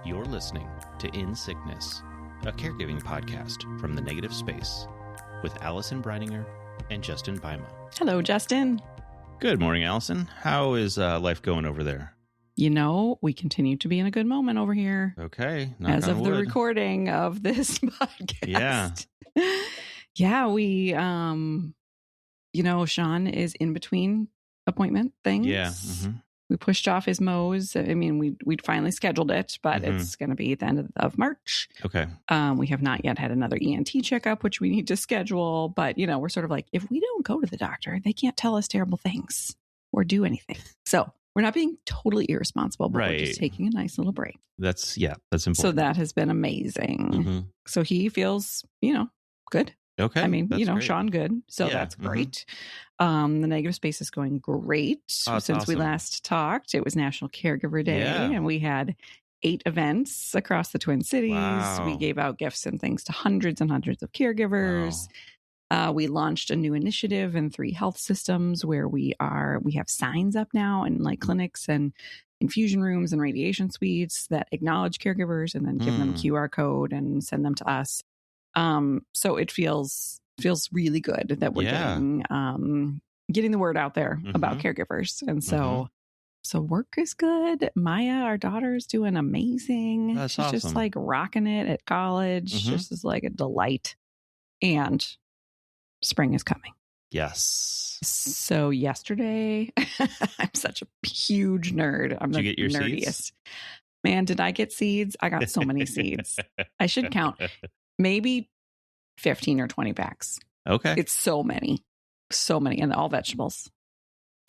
You're listening to In Sickness, a caregiving podcast from the Negative Space with Allison Breininger and Justin Bima. Hello, Justin. Good morning, Allison. How is life going over there? You know, we continue to be in a good moment over here. Okay. As of the recording of this podcast. Yeah, we, Sean is in between appointment things. Yeah. Mm-hmm. We pushed off his Mo's. I mean, we'd finally scheduled it, but it's going to be at the end of March. Okay. We have not yet had another ENT checkup, which we need to schedule. But, we're sort of like, if we don't go to the doctor, they can't tell us terrible things or do anything. So we're not being totally irresponsible, but we're just taking a nice little break. That's important. So that has been amazing. Mm-hmm. So he feels, good. Okay. I mean, great. Sean good. So that's great. The Negative Space is going great. Since awesome. we last talked, it was National Caregiver Day and we had 8 events across the Twin Cities. Wow. We gave out gifts and things to hundreds and hundreds of caregivers. Wow. We launched a new initiative in 3 health systems where we have signs up now in like clinics and infusion rooms and radiation suites that acknowledge caregivers and then give them a QR code and send them to us. So it feels really good that we're getting the word out there about caregivers. And so work is good. Maya, our daughter, is doing amazing. She's awesome. Just like rocking it at college. Just is like a delight. And spring is coming. Yes. So yesterday, I'm such a huge nerd. I'm did you get your nerdiest. Seeds? Man, did I get seeds? I got so many seeds. I should count. Maybe 15 or 20 packs. Okay. It's so many, and all vegetables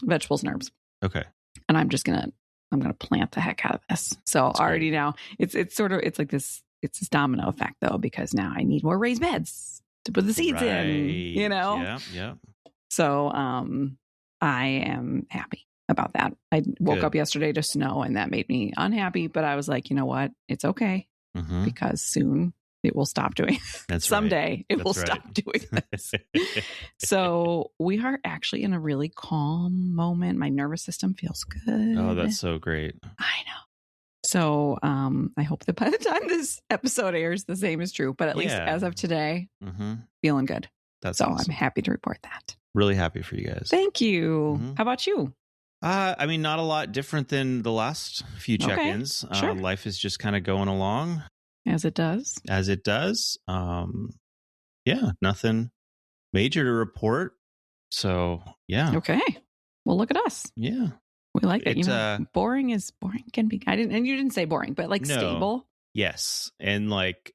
and herbs. Okay. And I'm going to plant the heck out of this. So that's already great. Now it's like this, it's this domino effect though, because now I need more raised beds to put the seeds in, Yeah. So, I am happy about that. I woke up yesterday to snow and that made me unhappy, but I was like, you know what? It's okay because soon it will stop doing That's someday right. it will stop doing this. So we are actually in a really calm moment. My nervous system feels good. Oh, that's so great. I know. So I hope that by the time this episode airs, the same is true. But at least as of today, feeling good. That's so awesome. I'm happy to report that. Really happy for you guys. Thank you. How about you? I mean, not a lot different than the last few check-ins. Okay. Sure. Life is just kind of going along. As it does. Nothing major to report. So, yeah. Okay. Well, look at us. Yeah. We like that. Boring can be. And you didn't say boring, but like stable. Yes. And like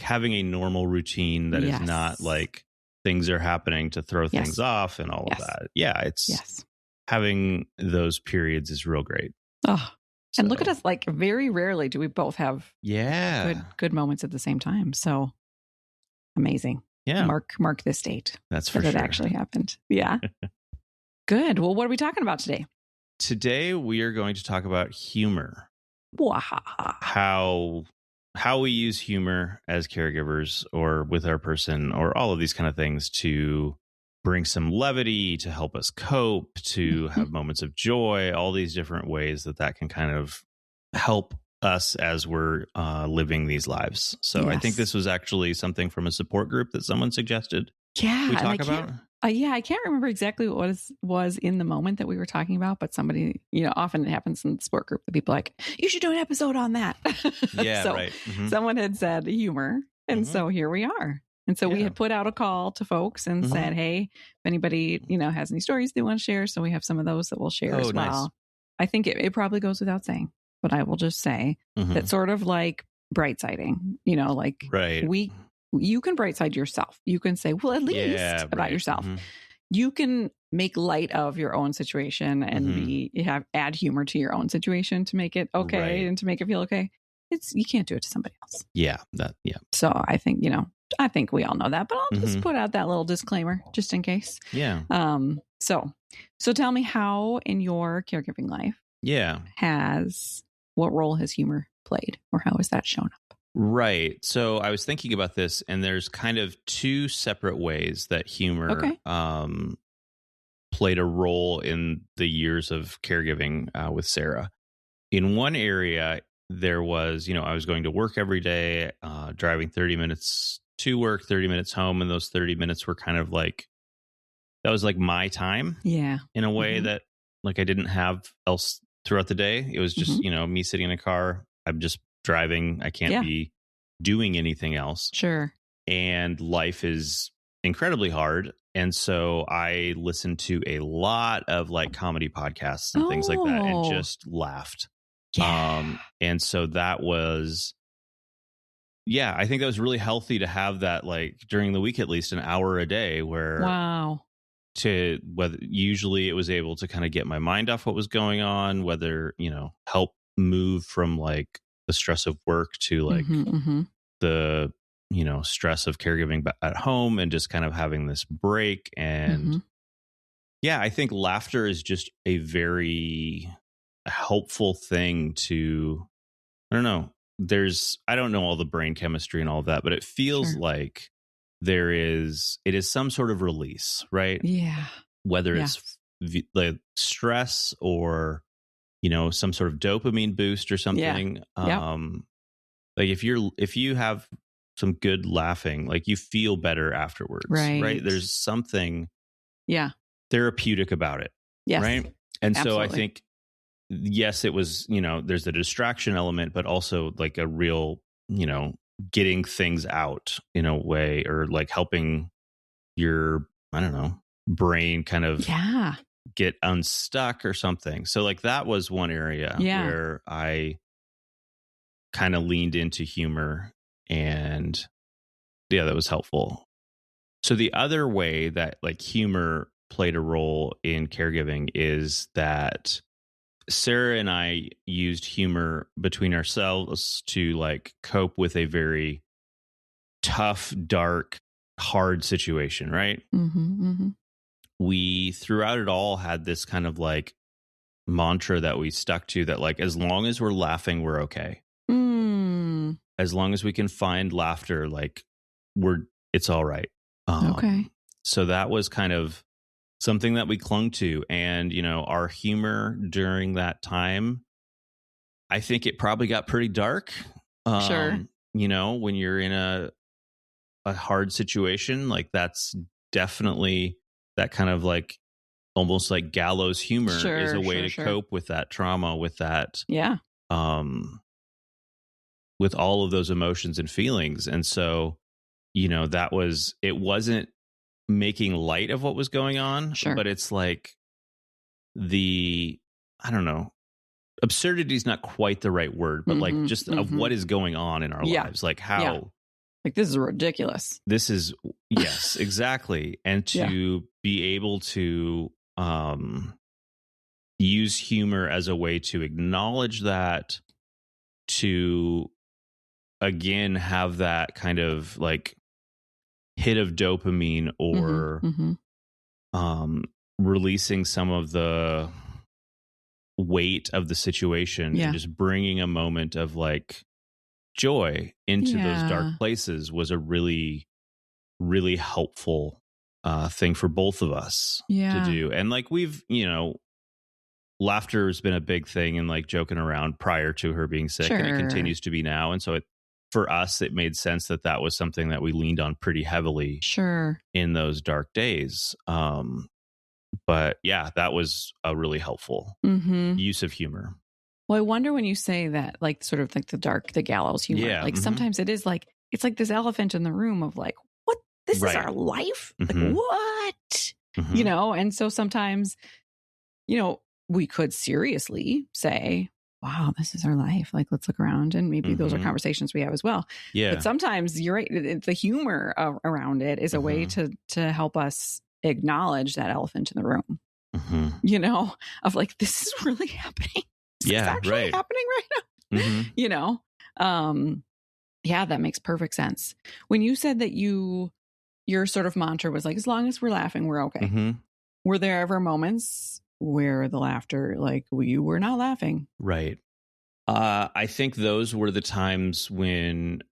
having a normal routine that is not like things are happening to throw things off and all of that. Yeah. It's having those periods is real great. Oh. And look at us, like very rarely do we both have good moments at the same time. So amazing. Yeah. Mark this date. That's for sure. It actually happened. Yeah. Good. Well, what are we talking about today? Today we are going to talk about humor. Wow. How we use humor as caregivers or with our person or all of these kind of things to bring some levity, to help us cope, to have moments of joy, all these different ways that can kind of help us as we're living these lives. So I think this was actually something from a support group that someone suggested we talk about. I can't remember exactly what was in the moment that we were talking about, but somebody, often it happens in the support group that people are like, you should do an episode on that. Yeah, so right. Someone had said humor. And so here we are. And so we had put out a call to folks and said, hey, if anybody, has any stories they want to share. So we have some of those that we'll share as well. Nice. I think it probably goes without saying, but I will just say that sort of like bright siding, you can bright side yourself. You can say, well, at least about yourself. You can make light of your own situation and add humor to your own situation to make it okay and to make it feel okay. You can't do it to somebody else. Yeah. So I think, I think we all know that, but I'll just put out that little disclaimer just in case. Yeah. So tell me how in your caregiving life what role has humor played or how has that shown up? Right. So I was thinking about this and there's kind of 2 separate ways that humor played a role in the years of caregiving with Sarah. In one area, there was, I was going to work every day, driving 30 minutes to work, 30 minutes home. And those 30 minutes were kind of like, that was like my time Yeah. in a way Mm-hmm. that like I didn't have else throughout the day. It was just, me sitting in a car. I'm just driving. I can't be doing anything else. Sure. And life is incredibly hard. And so I listened to a lot of like comedy podcasts and things like that and just laughed. Yeah. And so that was, I think that was really healthy to have that, like during the week, at least an hour a day where whether usually it was able to kind of get my mind off what was going on, whether, help move from like the stress of work to like the, stress of caregiving at home and just kind of having this break. And I think laughter is just a very helpful thing to, I don't know. I don't know all the brain chemistry and all of that, but it feels like it is some sort of release, right? Yeah. Whether it's like stress or, some sort of dopamine boost or something. Like if you have some good laughing, like you feel better afterwards, right? There's something therapeutic about it. Yes. Right. And Absolutely. so I think, yes, it was, there's a distraction element, but also like a real, getting things out in a way, or like helping your, I don't know, brain kind of get unstuck or something. So like that was one area where I kind of leaned into humor, and that was helpful. So the other way that like humor played a role in caregiving is that Sarah and I used humor between ourselves to like cope with a very tough, dark, hard situation, right? We throughout it all had this kind of like mantra that we stuck to, that like as long as we're laughing, we're okay. As long as we can find laughter, like it's all right. Okay. So that was kind of something that we clung to. And, our humor during that time, I think it probably got pretty dark. Sure. When you're in a hard situation, like that's definitely that kind of like almost like gallows humor is a way to cope with that trauma, with that, with all of those emotions and feelings. And so, it wasn't making light of what was going on, but it's like I don't know, absurdity is not quite the right word, but like just of what is going on in our lives, like how like this is ridiculous. This is yes, exactly. And to be able to use humor as a way to acknowledge that, to again have that kind of like hit of dopamine, or releasing some of the weight of the situation and just bringing a moment of like joy into those dark places was a really, really helpful thing for both of us to do. And like we've, laughter has been a big thing and like joking around prior to her being sick, and it continues to be now. And so for us, it made sense that that was something that we leaned on pretty heavily in those dark days. But that was a really helpful use of humor. Well, I wonder when you say that, like sort of like the gallows humor, like sometimes it is like, it's like this elephant in the room of like, what, this is our life? Like what? And so sometimes, we could seriously say, wow, this is our life. Like, let's look around, and maybe those are conversations we have as well. Yeah. But sometimes you're right. The humor around it is a way to help us acknowledge that elephant in the room, of like, this is really happening. This is actually happening right now. That makes perfect sense. When you said that your sort of mantra was like, as long as we're laughing, we're okay. Were there ever moments where the laughter, like we were not laughing? Right. I think those were the times when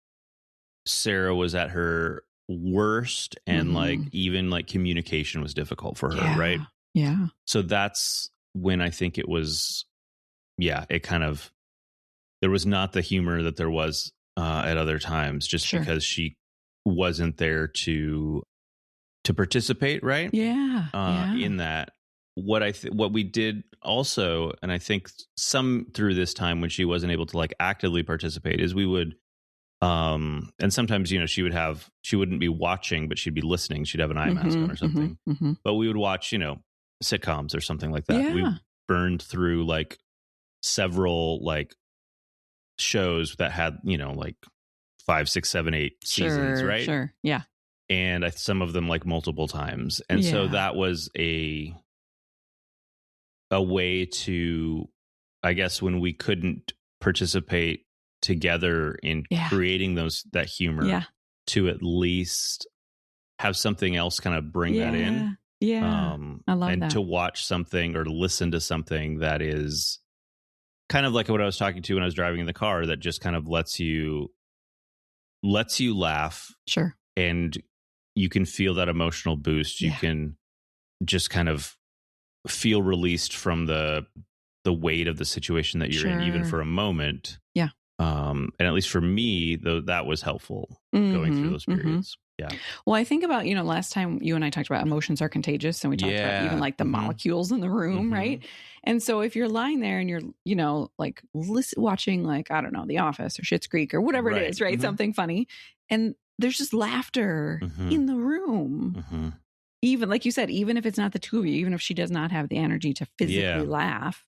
Sarah was at her worst, and like even like communication was difficult for her. Right. Yeah. So that's when I think it was, it kind of there was not the humor that there was at other times, just Sure. because she wasn't there to participate, right? Yeah. In that, what we did also, and I think some through this time when she wasn't able to like actively participate, is we would and sometimes, you know, she wouldn't be watching, but she'd be listening. She'd have an eye mask on or something. But we would watch, you know, sitcoms or something like that. Yeah. We burned through like several like shows that had, you know, like 5, 6, 7, 8 seasons, right? Sure. Yeah. And some of them like multiple times. And so that was a way to, I guess, when we couldn't participate together in creating that humor, to at least have something else kind of bring that in. Yeah. I love and that. to watch something or to listen to something that is kind of like what I was talking to when I was driving in the car, that just kind of lets you laugh. Sure. And you can feel that emotional boost. You can just kind of feel released from the weight of the situation that you're in, even for a moment. Yeah. And at least for me, though, that was helpful going through those periods. Yeah. Well, I think about, you know, last time you and I talked about emotions are contagious, and we talked about even like the molecules in the room, right? And so if you're lying there and you're, you know, like watching like, I don't know, The Office or Schitt's Creek or whatever it is, right? Something funny. And there's just laughter in the room. Even like you said, even if it's not the two of you, even if she does not have the energy to physically laugh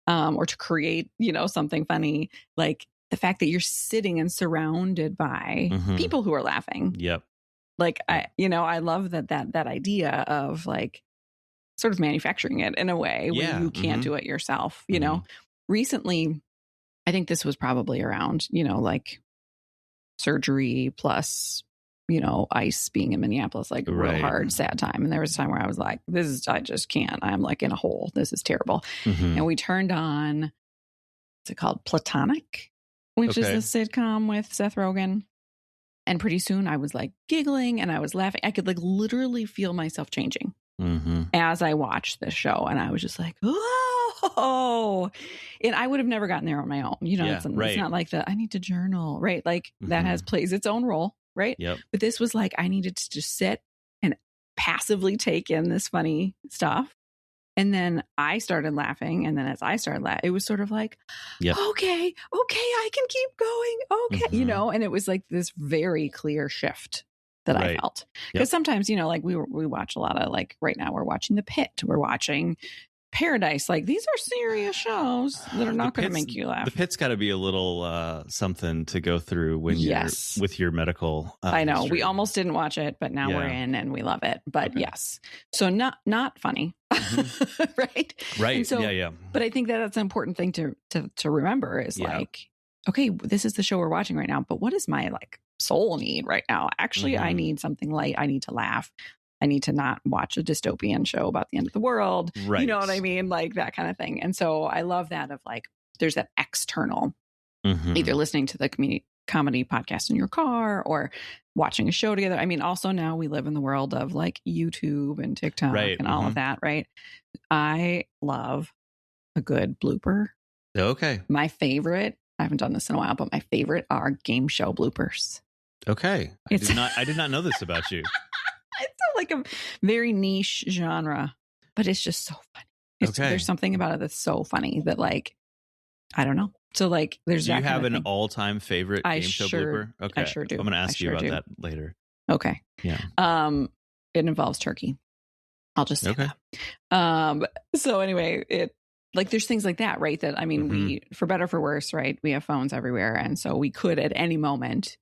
or to create, you know, something funny, like the fact that you're sitting and surrounded by people who are laughing. Yep. Like, I love that idea of like sort of manufacturing it in a way where you can't do it yourself. You know, recently, I think this was probably around, you know, like surgery plus, you know, ICE being in Minneapolis, like a real hard, sad time. And there was a time where I was like, I just can't. I'm like in a hole. This is terrible. And we turned on, what's it called? Platonic, which is a sitcom with Seth Rogen. And pretty soon I was like giggling and I was laughing. I could like literally feel myself changing as I watched this show. And I was just like, oh, and I would have never gotten there on my own. You know, it's not like I need to journal, right? Like that plays its own role, right? Yep. But this was like, I needed to just sit and passively take in this funny stuff. And then I started laughing. And then as I started laughing, it was sort of like, okay, I can keep going. Okay. You know, and it was like this very clear shift that I felt. Because sometimes, you know, like we watch a lot of like right now we're watching The Pit. We're watching Paradise. Like these are serious shows that are not going to make you laugh. The Pit's got to be a little something to go through when you're with your medical. I know history. We almost didn't watch it, but now we're in and we love it. But yes, so not funny, right? Right. And so, But I think that's an important thing to remember is like, okay, this is the show we're watching right now, but what does my like soul need right now? Actually, I need something light. I need to laugh. I need to not watch a dystopian show about the end of the world. Right. You know what I mean? Like that kind of thing. And so I love that of like, there's that external, either listening to the comedy podcast in your car or watching a show together. I mean, also now we live in the world of like YouTube and TikTok and all of that, right? I love a good blooper. Okay. My favorite, I haven't done this in a while, but my favorite are game show bloopers. Okay. I did not know this about you. It's like a very niche genre, but it's just so funny. There's something about it that's so funny that like, I don't know. So like, there's. Do you have an all-time favorite game show blooper? Okay, I sure do. I'm going to ask you about that later. Okay. Yeah. It involves turkey. I'll just say that. So anyway, it like there's things like that, right? That I mean, we for better or for worse, right? We have phones everywhere, and so we could at any moment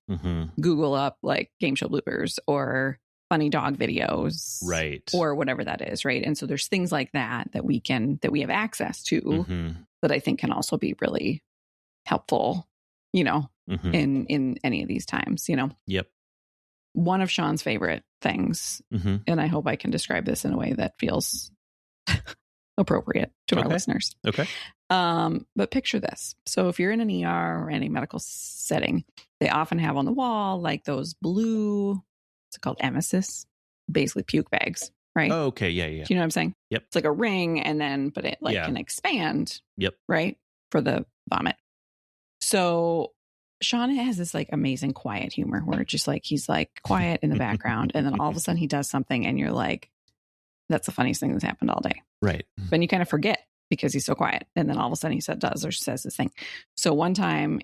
Google up like game show bloopers or funny dog videos, right, or whatever that is, right? And so there's things like that we have access to that I think can also be really helpful, you know, in any of these times, you know. Yep. One of Sean's favorite things, and I hope I can describe this in a way that feels appropriate to our listeners. Okay. But picture this. So if you're in an ER or any medical setting, they often have on the wall like those blue, what's it called, emesis, basically puke bags, right? Oh, okay. Yeah. Do you know what I'm saying? Yep. It's like a ring, and then, but it like can expand. Yep. Right? For the vomit. So Sean has this like amazing quiet humor where it's just like he's like quiet in the background, and then all of a sudden he does something, and you're like, "That's the funniest thing that's happened all day." Right. But you kind of forget because he's so quiet, and then all of a sudden he does or says this thing. So one time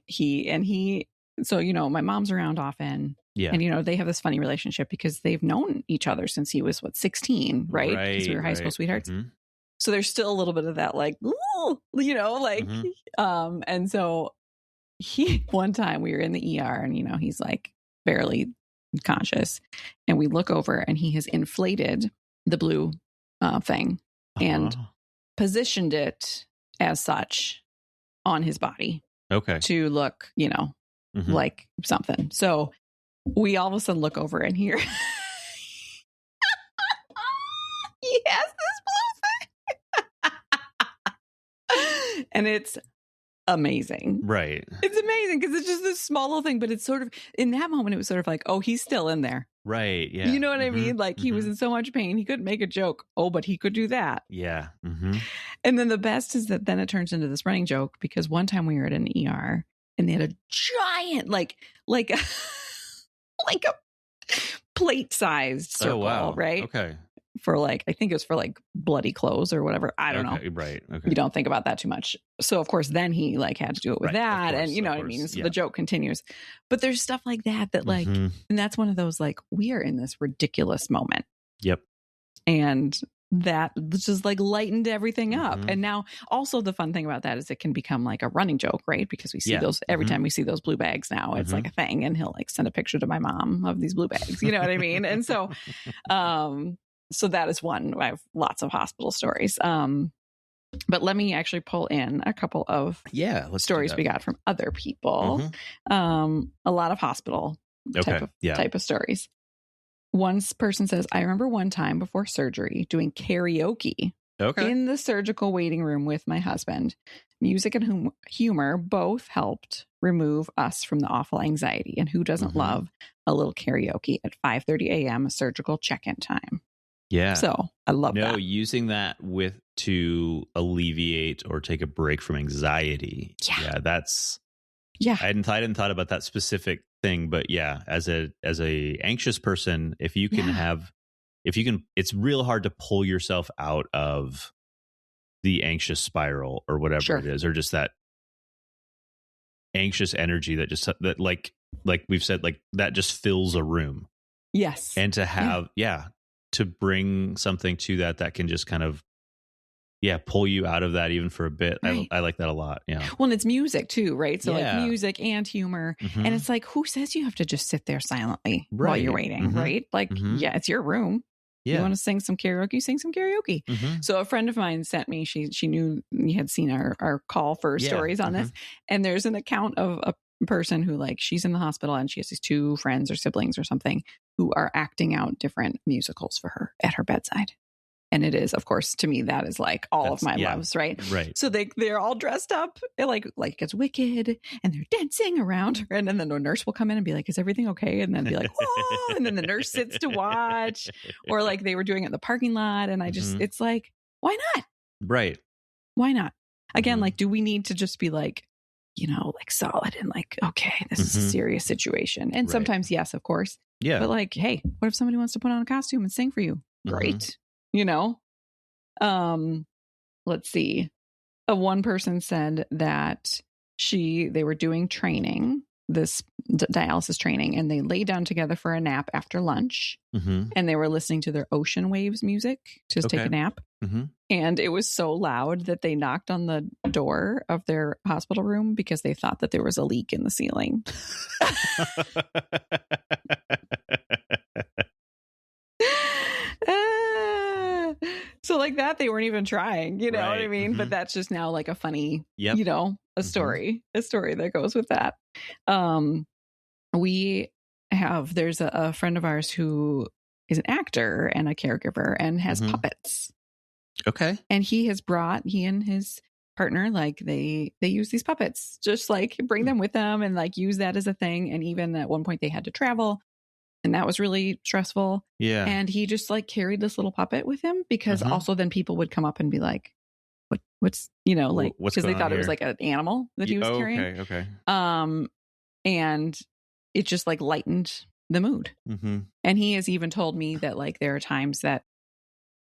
so my mom's around often, and they have this funny relationship because they've known each other since he was 16, right? Because we were high school sweethearts. Mm-hmm. So there's still a little bit of that, like, ooh, and so one time we were in the ER, and he's like barely conscious, and we look over and he has inflated the blue thing and positioned it as such on his body. Okay. To look, like something. So we all of a sudden look over and here he has this blue thing. And it's amazing. Right. It's amazing because it's just this small little thing, but it's sort of, in that moment, it was sort of like, oh, he's still in there. Right. Yeah. You know what I mean? Like he was in so much pain. He couldn't make a joke. Oh, but he could do that. Yeah. And then the best is that then it turns into this running joke because one time we were at an ER and they had a giant, like a plate-sized circle, right? Okay. For I think it was for bloody clothes or whatever. I don't know. Right. Okay. You don't think about that too much. So of course, then he had to do it with that, course, and you know what I mean. So the joke continues, but there's stuff like that and that's one of those we are in this ridiculous moment. Yep. And that just lightened everything up. And now also the fun thing about that is it can become like a running joke, right? Because we see those every time we see those blue bags now, it's like a thing, and he'll send a picture to my mom of these blue bags. You know what I mean? And so, so that is one. I have lots of hospital stories. But let me actually pull in a couple of stories we got from other people. A lot of hospital type of stories. One person says, I remember one time before surgery doing karaoke in the surgical waiting room with my husband. Music and humor both helped remove us from the awful anxiety. And who doesn't love a little karaoke at 5:30 a.m. surgical check-in time? Yeah. So I love that. No, using that to alleviate or take a break from anxiety. Yeah. That's. Yeah. I hadn't thought about that specific thing, but yeah, as a anxious person, if you can it's real hard to pull yourself out of the anxious spiral or whatever it is, or just that anxious energy that like we've said, that just fills a room. Yes. And to have, to bring something to that can just kind of, pull you out of that even for a bit. Right. I like that a lot. Yeah. Well, and it's music too, right? So music and humor. And it's who says you have to just sit there silently while you're waiting, right? It's your room. Yeah. You want to sing some karaoke, sing some karaoke. So a friend of mine sent me, she knew you had seen our call for stories on this. And there's an account of a person who she's in the hospital and she has these two friends or siblings or something who are acting out different musicals for her at her bedside. And it is, of course, to me, that is all of my loves, right? Right. So they're all dressed up like it's Wicked, and they're dancing around her. And then the nurse will come in and be like, is everything okay? And then be like, whoa. And then the nurse sits to watch. Or they were doing it in the parking lot. And I just, it's why not? Right. Why not? Again, do we need to just be solid and okay, this is a serious situation? And sometimes, yes, of course. Yeah. But hey, what if somebody wants to put on a costume and sing for you? Great. Let's see. One person said that they were doing training, this dialysis training, and they lay down together for a nap after lunch, and they were listening to their ocean waves music to take a nap. And it was so loud that they knocked on the door of their hospital room because they thought that there was a leak in the ceiling. So that they weren't even trying, you know what I mean? But that's just now a funny, a story that goes with that. There's a friend of ours who is an actor and a caregiver and has puppets. Okay. And he and his partner, they use these puppets, just bring them with them and use that as a thing. And even at one point they had to travel. And that was really stressful. Yeah. And he just carried this little puppet with him because also then people would come up and be like, what's, you know, like, What's because they going thought on it was here? like an animal that he was carrying. Okay. And it just like lightened the mood. Mm-hmm. And he has even told me that like there are times that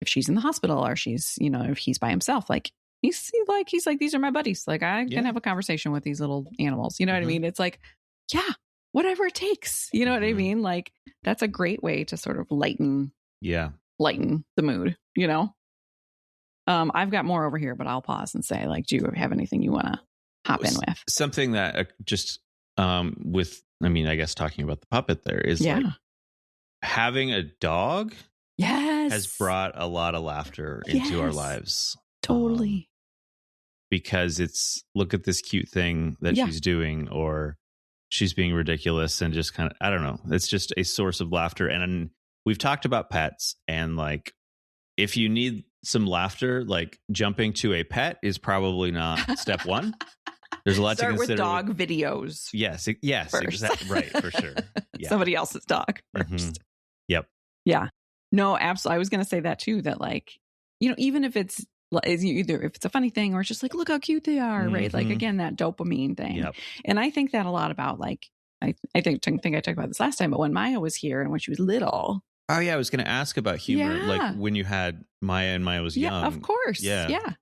if she's in the hospital or she's, you know, if he's by himself, like he's like, these are my buddies. Like I can have a conversation with these little animals. You know what I mean? It's like, yeah, whatever it takes. You know what I mean? Like that's a great way to sort of lighten the mood, you know? I've got more over here, but I'll pause and say, like, do you have anything you want to hop in with? Something that just with, I mean, I guess talking about the puppet there is like having a dog has brought a lot of laughter into our lives. Totally. Because it's, look at this cute thing that she's doing, or she's being ridiculous, and just kind of, I don't know. It's just a source of laughter. And we've talked about pets, and like, if you need some laughter, like jumping to a pet is probably not step one. There's a lot to consider. Start with dog videos. Yes, exactly. Right, for sure. Yeah. Somebody else's dog first. Mm-hmm. Yep. Yeah. No, absolutely. I was going to say that too, that like, you know, even if it's either if it's a funny thing or it's just like, look how cute they are, right? Like, again, that dopamine thing. Yep. And I think that a lot about like, I think I talked about this last time, but when Maya was here and when she was little. Oh, yeah. I was going to ask about humor. Like when you had Maya and Maya was young. Yeah, of course. Yeah.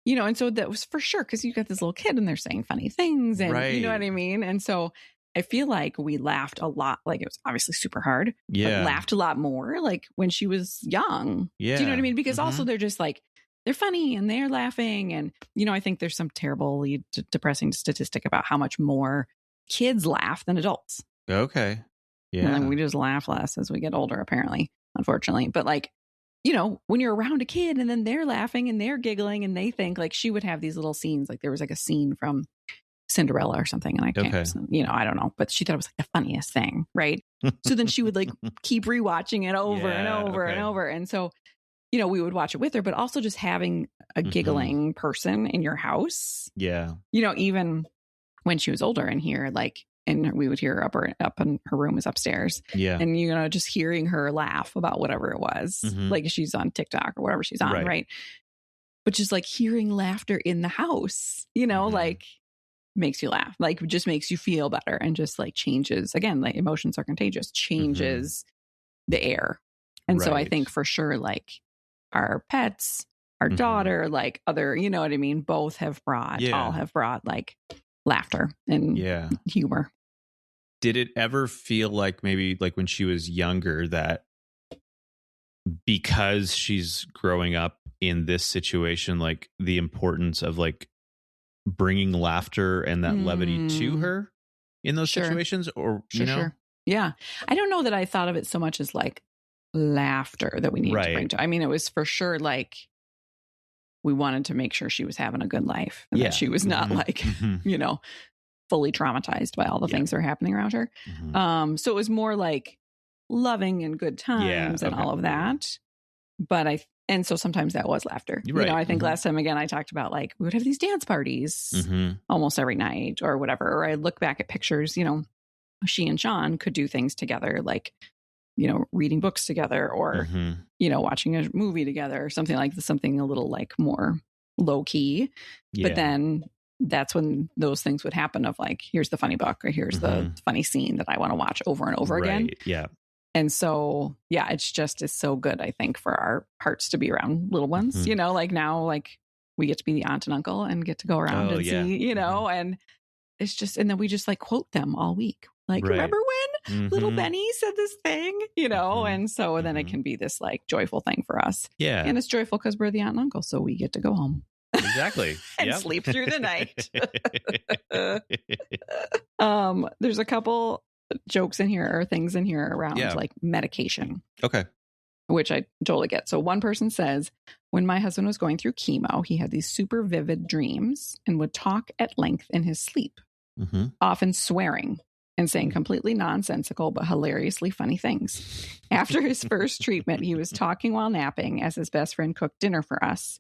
You know, and so that was for sure, because you got this little kid and they're saying funny things and you know what I mean? And so I feel like we laughed a lot. Like it was obviously super hard. Yeah. But laughed a lot more like when she was young. Yeah. Do you know what I mean? Because also they're just like, they're funny and they're laughing. And, you know, I think there's some terribly depressing statistic about how much more kids laugh than adults. Okay. Yeah. And we just laugh less as we get older, apparently, unfortunately. But like, you know, when you're around a kid and then they're laughing and they're giggling and they think like she would have these little scenes. Like there was like a scene from Cinderella or something. And I can't, you know, I don't know, but she thought it was like the funniest thing. Right. So then she would like keep rewatching it over and over and over. And so, you know, we would watch it with her, but also just having a giggling person in your house. Yeah. You know, even when she was older in here, like, and we would hear her up in her room is upstairs. Yeah. And, you know, just hearing her laugh about whatever it was, like she's on TikTok or whatever she's on. Right. But just like hearing laughter in the house, you know, like makes you laugh, like just makes you feel better and just like changes, again, like emotions are contagious, changes the air. And so I think for sure, like our pets, our daughter, like other, you know what I mean? Both have brought, all have brought like laughter and humor. Did it ever feel like maybe like when she was younger that because she's growing up in this situation, like the importance of like bringing laughter and that levity to her in those situations, or, you know? Yeah. I don't know that I thought of it so much as like laughter that we need to bring to, I mean, it was for sure like we wanted to make sure she was having a good life and that she was not like, you know, fully traumatized by all the things that are happening around her. So it was more like loving and good times and all of that. But and so sometimes that was laughter. You know, I think last time, again, I talked about like, we would have these dance parties almost every night or whatever. Or I look back at pictures, you know, she and Sean could do things together, like, you know, reading books together or, you know, watching a movie together or something like this, something a little like more low key. But then that's when those things would happen of like, here's the funny book or here's the funny scene that I want to watch over and over again. Yeah. And so, yeah, it's so good, I think, for our hearts to be around little ones, you know, like now, like we get to be the aunt and uncle and get to go around and see, you know, and it's just, and then we just like quote them all week. Like, remember when little Benny said this thing, you know? And so then it can be this like joyful thing for us. Yeah. And it's joyful because we're the aunt and uncle. So we get to go home. Exactly. And sleep through the night. There's a couple jokes in here or things in here around like medication. Okay. Which I totally get. So one person says, when my husband was going through chemo, he had these super vivid dreams and would talk at length in his sleep, often swearing and saying completely nonsensical but hilariously funny things. After his first treatment, he was talking while napping as his best friend cooked dinner for us.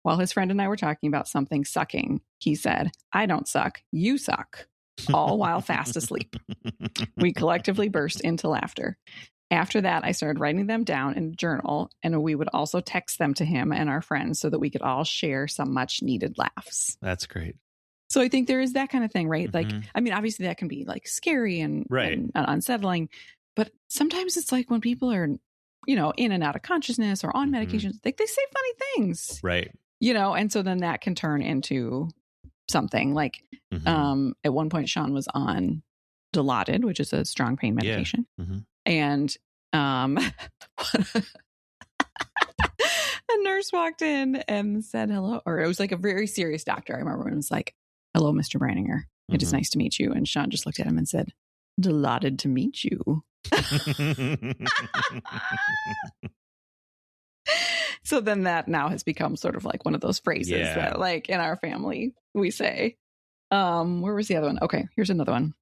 While his friend and I were talking about something sucking, he said, "I don't suck, you suck," all while fast asleep. We collectively burst into laughter. after that, I started writing them down in a journal, and we would also text them to him and our friends so that we could all share some much needed laughs. That's great. So I think there is that kind of thing, right? Like, I mean, obviously that can be like scary and unsettling, but sometimes it's like when people are, you know, in and out of consciousness or on medications, they say funny things, right? You know, and so then that can turn into something like, at one point Sean was on Dilaudid, which is a strong pain medication, and a nurse walked in and said hello, or it was like a very serious doctor. I remember when it was like, "Hello, Mr. Branninger. It is nice to meet you." And Sean just looked at him and said, "Delighted to meet you." So then that now has become sort of like one of those phrases that like in our family we say. Where was the other one? Okay, here's another one.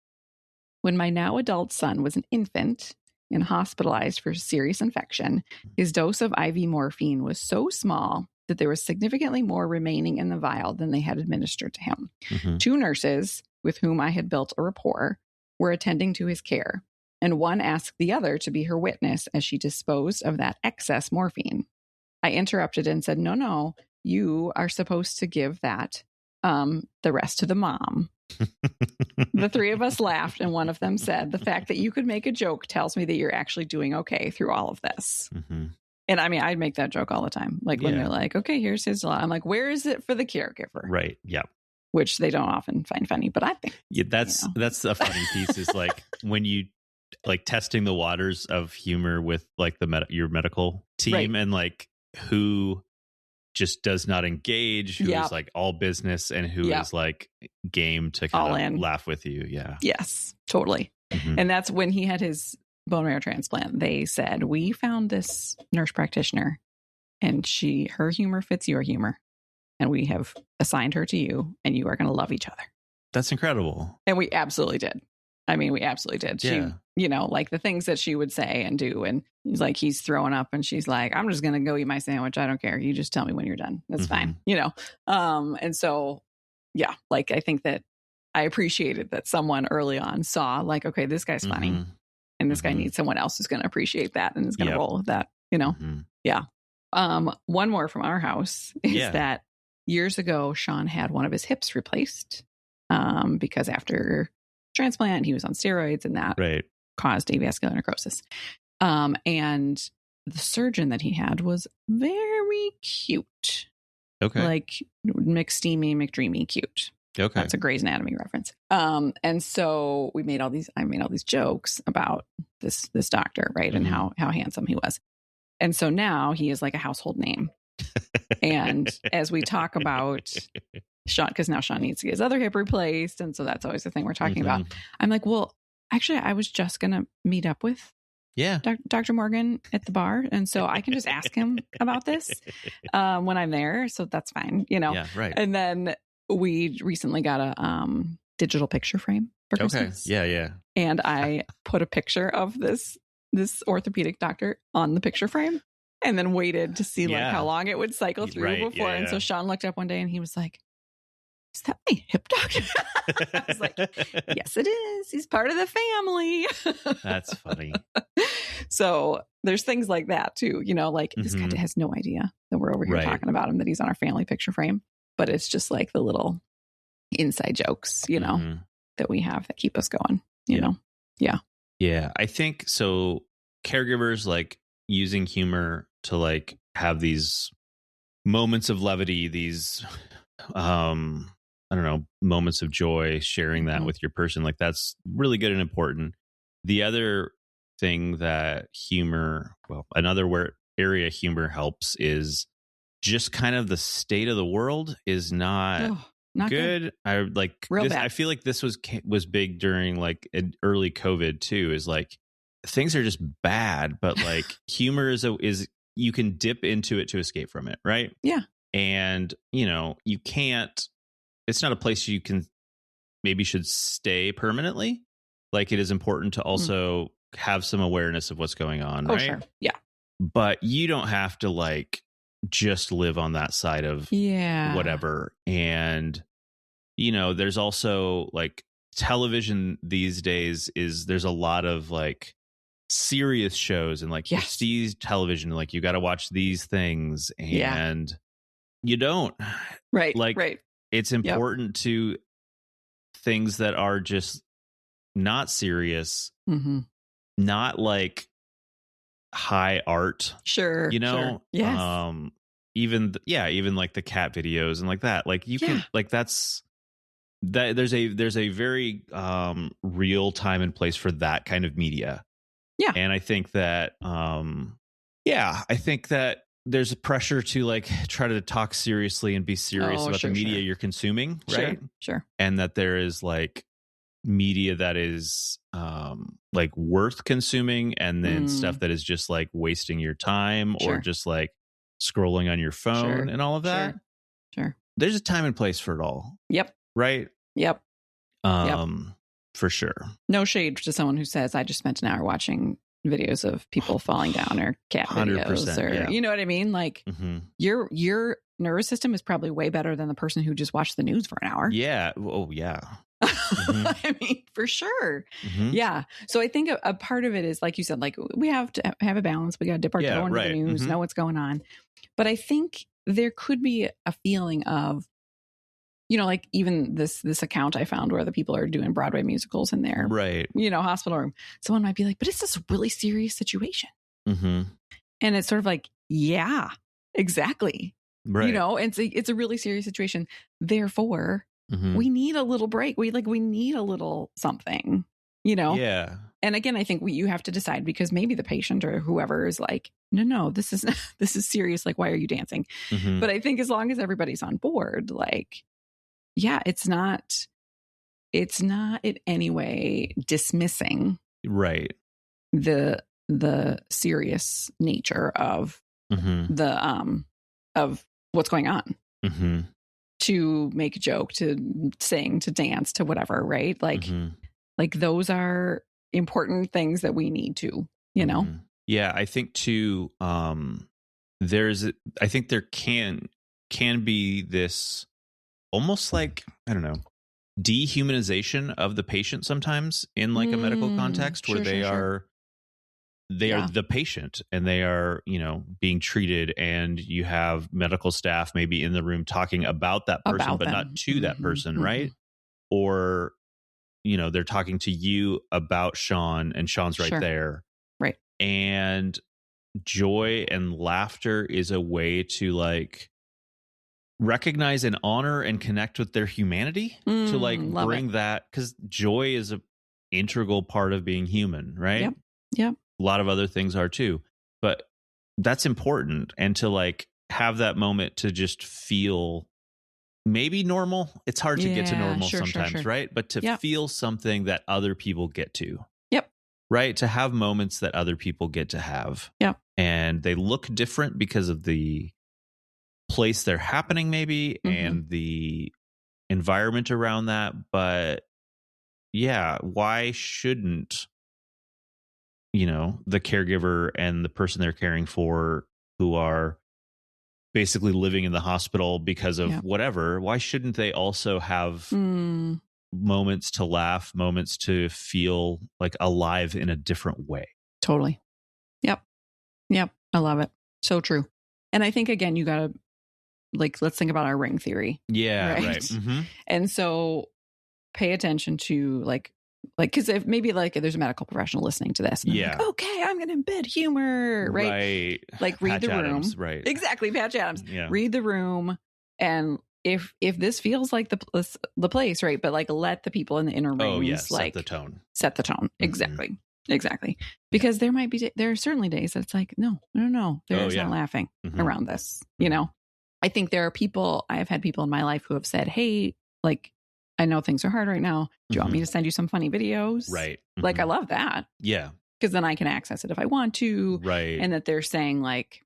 When my now adult son was an infant and hospitalized for serious infection, his dose of IV morphine was so small that there was significantly more remaining in the vial than they had administered to him. 2 nurses with whom I had built a rapport were attending to his care, and one asked the other to be her witness as she disposed of that excess morphine. I interrupted and said, no, you are supposed to give that, the rest to the mom. The 3 of us laughed, and one of them said, "The fact that you could make a joke tells me that you're actually doing okay through all of this." And I mean, I make that joke all the time. Like when they're like, "Okay, here's his lot." I'm like, "Where is it for the caregiver?" Right. Yeah. Which they don't often find funny, but I think that's a funny piece is like when you like testing the waters of humor with like your medical team and like who just does not engage, who is like all business and who is like game to kind of laugh with you. Yeah. Yes, totally. And that's when he had his bone marrow transplant. They said, "We found this nurse practitioner and her humor fits your humor. And we have assigned her to you, and you are going to love each other." That's incredible. And we absolutely did. I mean, we absolutely did. She, you know, like the things that she would say and do. And he's like, he's throwing up and she's like, "I'm just going to go eat my sandwich. I don't care. You just tell me when you're done. That's fine." You know? And so, yeah, like I think that I appreciated that someone early on saw like, okay, this guy's funny and this guy needs someone else who's going to appreciate that and is going to roll with that, you know? Yeah. One more from our house is that years ago, Sean had one of his hips replaced because after transplant, he was on steroids and that caused avascular necrosis. And the surgeon that he had was very cute. Okay. Like McSteamy, McDreamy cute. Okay. That's a Grey's Anatomy reference. And so I made all these jokes about this doctor, right? And how handsome he was. And so now he is like a household name. And as we talk about Sean, because now Sean needs to get his other hip replaced. And so that's always the thing we're talking about. I'm like, well, actually, I was just going to meet up with Dr. Morgan at the bar. And so I can just ask him about this when I'm there. So that's fine, you know? Yeah, right. And then we recently got a digital picture frame for Christmas. Okay. Yeah. And I put a picture of this orthopedic doctor on the picture frame and then waited to see like how long it would cycle through before. And so Sean looked up one day and he was like, "Is that my hip doctor?" I was like, "Yes, it is. He's part of the family." That's funny. So there's things like that too, you know, like this guy has no idea that we're over here talking about him, that he's on our family picture frame, but it's just like the little inside jokes, you know, that we have that keep us going, you know? Yeah. Yeah. I think so. Caregivers like using humor to like have these moments of levity, these, I don't know, moments of joy, sharing that with your person. Like that's really good and important. The other thing that another area humor helps is just kind of the state of the world is not good. I like this, I feel like this was big during like early COVID too, is like things are just bad, but like humor is you can dip into it to escape from it. Right. Yeah. And you know, it's not a place you should stay permanently. Like it is important to also have some awareness of what's going on. Right. Sure. Yeah. But you don't have to like just live on that side of whatever. And, you know, there's also like television these days there's a lot of like serious shows and like Yes. prestige television. Like you got to watch these things, and you don't. Right. Like right. it's important to things that are just not serious, Mm-hmm. not like high art. Sure. You know, Sure. Yes. even like the cat videos and like that. Like you can like that's. That there's a very real time and place for that kind of media. Yeah. And I think that I think that there's a pressure to like try to talk seriously and be serious about the media you're consuming, right? Sure. And that there is like media that is like worth consuming, and then stuff that is just like wasting your time or just like scrolling on your phone and all of that. Sure. There's a time and place for it all. Yep. Right? Yep. For sure. No shade to someone who says, I just spent an hour watching videos of people falling down or cat videos or, you know what I mean? Like your nervous system is probably way better than the person who just watched the news for an hour. Yeah. Oh, yeah. I mean, for sure. Yeah. So I think a part of it is, like you said, like we have to have a balance. We got to dip our toe into the news, know what's going on. But I think there could be a feeling of, you know, like even this account I found where the people are doing Broadway musicals in their, you know, hospital room. Someone might be like, but it's this really serious situation. And it's sort of like, yeah, exactly. Right. You know, and it's a really serious situation. Therefore, we need a little break. We need a little something, you know? Yeah. And again, I think you have to decide, because maybe the patient or whoever is like, no, this is serious. Like, why are you dancing? But I think as long as everybody's on board, like, yeah, it's not in any way dismissing the serious nature of the of what's going on. To make a joke, to sing, to dance, to whatever, right? Like like those are important things that we need to, you know? Yeah, I think too, I think there can be this almost like, I don't know, dehumanization of the patient sometimes in like a medical context where they are the patient and they are, you know, being treated, and you have medical staff maybe in the room talking about that person, but not to that person, right? Or, you know, they're talking to you about Sean, and Sean's right there. Right. And joy and laughter is a way to like recognize and honor and connect with their humanity, to like bring that, because joy is a integral part of being human, right? Yep. A lot of other things are too, but that's important. And to like have that moment to just feel maybe normal. It's hard to get to normal sometimes, right? But to feel something that other people get to. Right? To have moments that other people get to have. And they look different because of the place they're happening maybe, and the environment around that. But yeah, why shouldn't, you know, the caregiver and the person they're caring for, who are basically living in the hospital because of whatever, why shouldn't they also have moments to laugh, moments to feel like alive in a different way? Totally. Yep. I love it. So true. And I think, again, you got to, like, let's think about our ring theory. Yeah. Right. And so pay attention to like, because if maybe like there's a medical professional listening to this, and like, okay, I'm going to embed humor, right? Like read the room, right? Exactly, Patch Adams. Read the room, and if this feels like the place, right? But like let the people in the inner rings like set the tone. Exactly. Because there are certainly days that it's like, no, there's not laughing around this. You know, I think there are people. I have had people in my life who have said, hey, like, I know things are hard right now. Do you want me to send you some funny videos? Right. Like, I love that. Yeah. Because then I can access it if I want to. Right. And that they're saying like,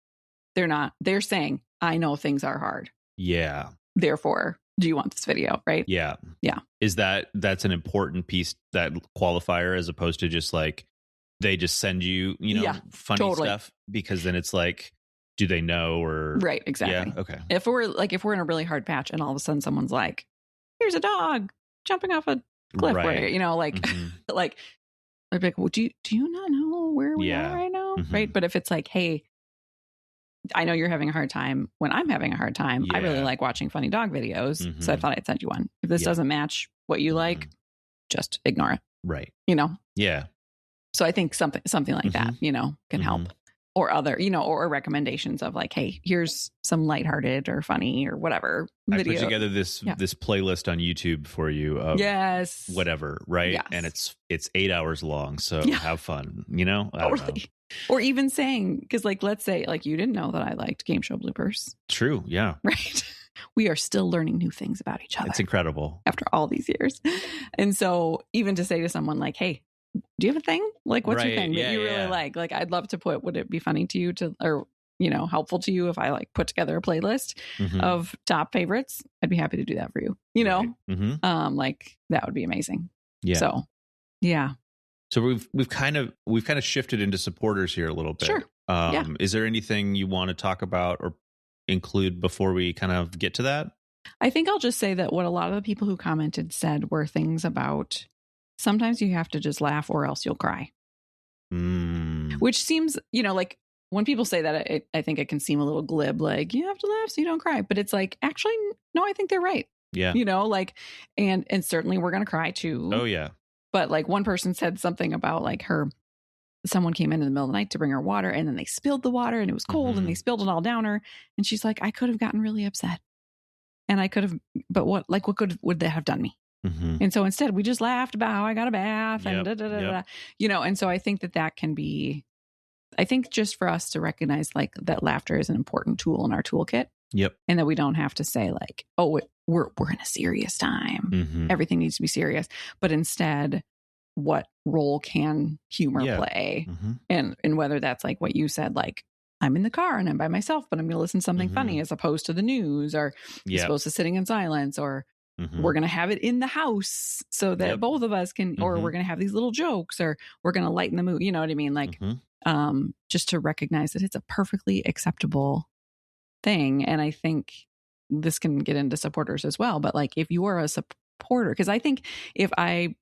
they're saying, I know things are hard. Yeah. Therefore, do you want this video? Right. Yeah. Yeah. That's an important piece, that qualifier, as opposed to just like, they just send you, you know, funny stuff, because then it's like, do they know? Or right. Exactly. Yeah. Okay. If we're in a really hard patch and all of a sudden someone's like, here's a dog jumping off a cliff, right? You know, like, like I'd be like, well, do you not know where we are right now? Mm-hmm. Right. But if it's like, hey, I know you're having a hard time when I'm having a hard time. I really like watching funny dog videos. Mm-hmm. So I thought I'd send you one. If this doesn't match what you like, just ignore it. Right. You know? Yeah. So I think something like that, you know, can help. Or other, you know, or recommendations of like, hey, here's some lighthearted or funny or whatever video. I put together this playlist on YouTube for you of whatever, right? Yes. And it's 8 hours long, so have fun, you know? I don't know. Or even saying, because like, let's say like you didn't know that I liked game show bloopers. True, yeah. Right. We are still learning new things about each other. It's incredible. After all these years. And so even to say to someone like, hey, do you have a thing? Like, what's your thing that you really like? Like, I'd love to would it be funny to you or, you know, helpful to you if I like put together a playlist of top favorites? I'd be happy to do that for you, you know? Like that would be amazing. Yeah. So, yeah. So we've kind of shifted into supporters here a little bit. Sure. Is there anything you want to talk about or include before we kind of get to that? I think I'll just say that what a lot of the people who commented said were things about sometimes you have to just laugh or else you'll cry. Which seems, you know, like when people say that, I think it can seem a little glib, like you have to laugh so you don't cry. But it's like, actually, no, I think they're right. Yeah. You know, like, and certainly we're going to cry too. Oh, yeah. But like one person said something about like someone came in the middle of the night to bring her water and then they spilled the water and it was cold and they spilled it all down her. And she's like, I could have gotten really upset. And I could have, but what would that have done me? And so instead we just laughed about how I got a bath and you know, and so I think that can be, I think just for us to recognize like that laughter is an important tool in our toolkit. Yep. And that we don't have to say like, oh, we're in a serious time. Everything needs to be serious. But instead, what role can humor play? And whether that's like what you said, like I'm in the car and I'm by myself, but I'm going to listen to something funny as opposed to the news or as opposed to sitting in silence or we're going to have it in the house so that both of us can, or we're going to have these little jokes or we're going to lighten the mood. You know what I mean? Like, just to recognize that it's a perfectly acceptable thing. And I think this can get into supporters as well. But like, if you are a supporter, because I think if I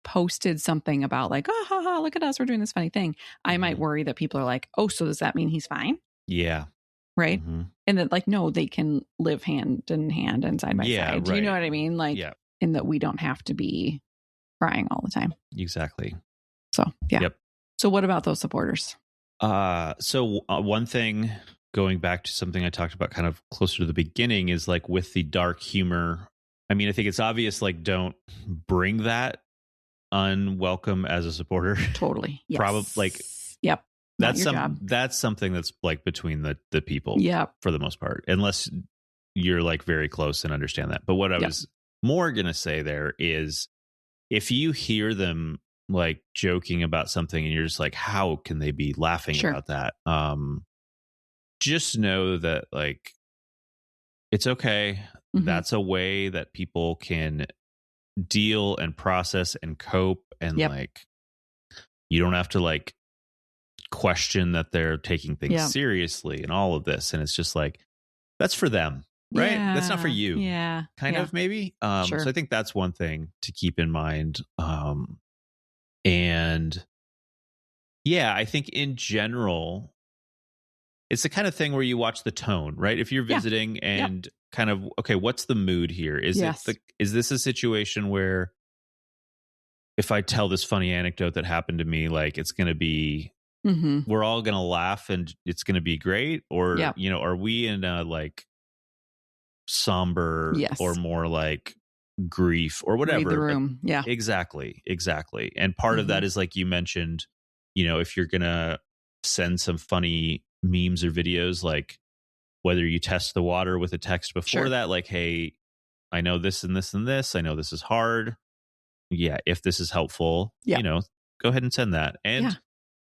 posted something about like, oh, ha, ha, look at us, we're doing this funny thing, I might worry that people are like, oh, so does that mean he's fine? Yeah. Right. And that like, no, they can live hand in hand and side by side. Do you know what I mean? Like, and that we don't have to be crying all the time. Exactly. So, yeah. Yep. So what about those supporters? So one thing, going back to something I talked about kind of closer to the beginning, is like with the dark humor. I mean, I think it's obvious, like, don't bring that unwelcome as a supporter. Totally. Yes. Probably like, yep. That's something that's like between the people for the most part, unless you're like very close and understand that. But what I was more going to say there is if you hear them like joking about something and you're just like, how can they be laughing about that? Just know that like, it's okay. That's a way that people can deal and process and cope. And like, you don't have to like question that they're taking things seriously and all of this. And it's just like, that's for them, right? That's not for you. Kind of maybe. So I think that's one thing to keep in mind. And yeah, I think in general, it's the kind of thing where you watch the tone, right? If you're visiting and kind of, okay, what's the mood here? Is this a situation where if I tell this funny anecdote that happened to me, like it's going to be, we're all going to laugh and it's going to be great? Or, you know, are we in a like somber or more like grief or whatever? Read the room. Exactly. And part of that is like you mentioned, you know, if you're going to send some funny memes or videos, like whether you test the water with a text before that, like, hey, I know this and this and this. I know this is hard. Yeah. If this is helpful, you know, go ahead and send that. And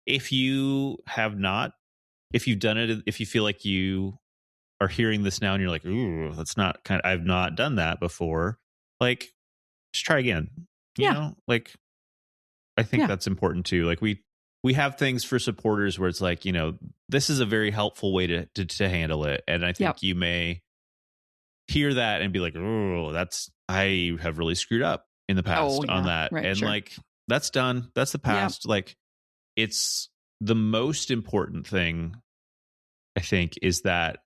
if you have not, if you've done it, if you feel like you are hearing this now and you're like, ooh, that's not I've not done that before. Like, just try again. You know, like, I think that's important too. Like we have things for supporters where it's like, you know, this is a very helpful way to handle it. And I think you may hear that and be like, oh, I have really screwed up in the past on that. Right, and like, that's done. That's the past. Like, it's the most important thing, I think, is that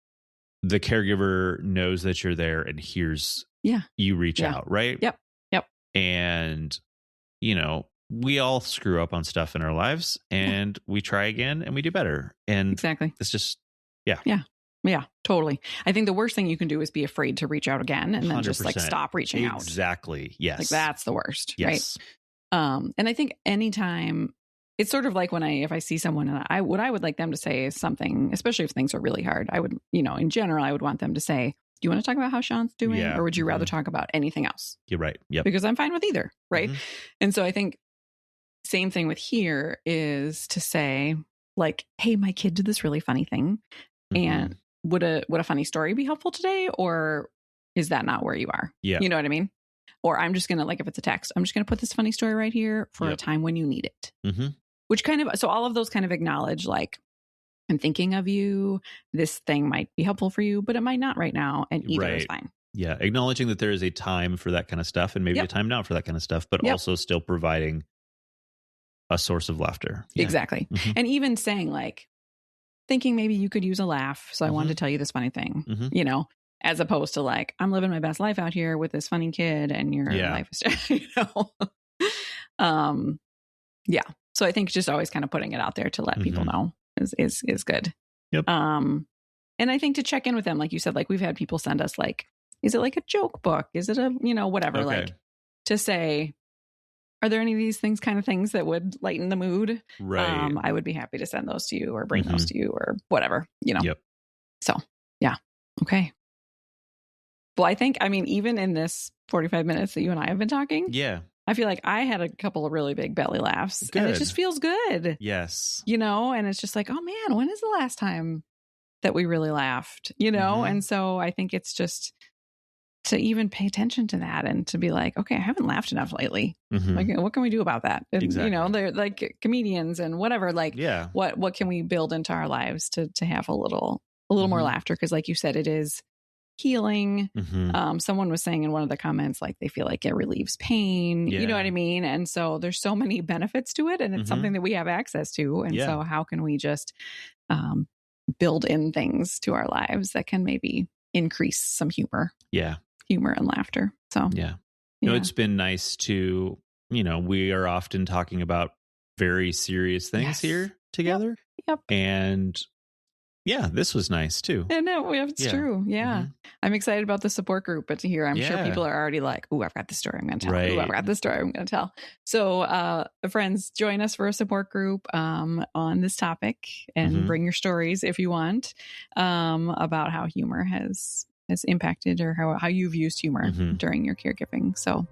the caregiver knows that you're there and hears you reach out, right? Yep. And, you know, we all screw up on stuff in our lives, and we try again and we do better. And exactly. It's just, Yeah, totally. I think the worst thing you can do is be afraid to reach out again and then 100%. just like stop reaching out. Exactly. Yes. Like that's the worst. Yes. Right. And I think anytime it's sort of like if I see someone and what I would like them to say is something, especially if things are really hard, I would, you know, in general, I would want them to say, do you want to talk about how Sean's doing? Or would you rather talk about anything else? You're right. Yep. Because I'm fine with either. Right. And so I think same thing with here is to say like, hey, my kid did this really funny thing. And would a funny story be helpful today? Or is that not where you are? Yeah. You know what I mean? Or I'm just going to, like, if it's a text, I'm just going to put this funny story right here for a time when you need it. Which kind of, so all of those kind of acknowledge, like, I'm thinking of you. This thing might be helpful for you, but it might not right now. And either is fine. Yeah. Acknowledging that there is a time for that kind of stuff and maybe a time now for that kind of stuff, but also still providing a source of laughter. Yeah. Exactly. And even saying, like, thinking maybe you could use a laugh. So I wanted to tell you this funny thing, you know, as opposed to like, I'm living my best life out here with this funny kid and your life is, you know. So I think just always kind of putting it out there to let people know is good. Yep. And I think to check in with them, like you said, like we've had people send us like, is it like a joke book? Is it a, you know, whatever, like to say, are there any of these things that would lighten the mood? Right. I would be happy to send those to you or bring those to you or whatever, you know? Yep. So, yeah. Okay. Well, I think, I mean, even in this 45 minutes that you and I have been talking, I feel like I had a couple of really big belly laughs and it just feels good. Yes. You know, and it's just like, oh man, when is the last time that we really laughed, you know? And so I think it's just to even pay attention to that and to be like, okay, I haven't laughed enough lately. Like, what can we do about that? And, you know, they're like comedians and whatever, like what can we build into our lives to have a little more laughter? Cause like you said, it is healing. Someone was saying in one of the comments, like they feel like it relieves pain, you know what I mean? And so there's so many benefits to it and it's something that we have access to. And so how can we just build in things to our lives that can maybe increase some humor and laughter. So, you know, it's been nice to, you know, we are often talking about very serious things here together. Yep. And this was nice too. I know it's true. Yeah. I'm excited about the support group, but to hear, I'm sure people are already like, oh, I've got the story I'm going to tell. Ooh, I've got the story I'm going to tell. So, friends, join us for a support group on this topic and bring your stories if you want about how humor has impacted or how you've used humor during your caregiving. So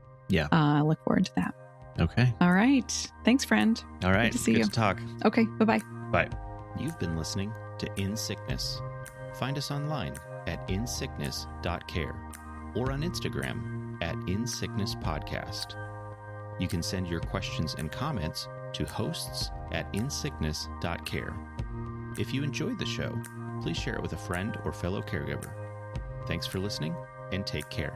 I look forward to that. Okay. All right. Thanks, friend. All right. Good to see you. To talk. Okay. Bye-bye. Bye. You've been listening to In Sickness. Find us online at insickness.care or on Instagram at insicknesspodcast. You can send your questions and comments to hosts@insickness.care. If you enjoyed the show, please share it with a friend or fellow caregiver. Thanks for listening and take care.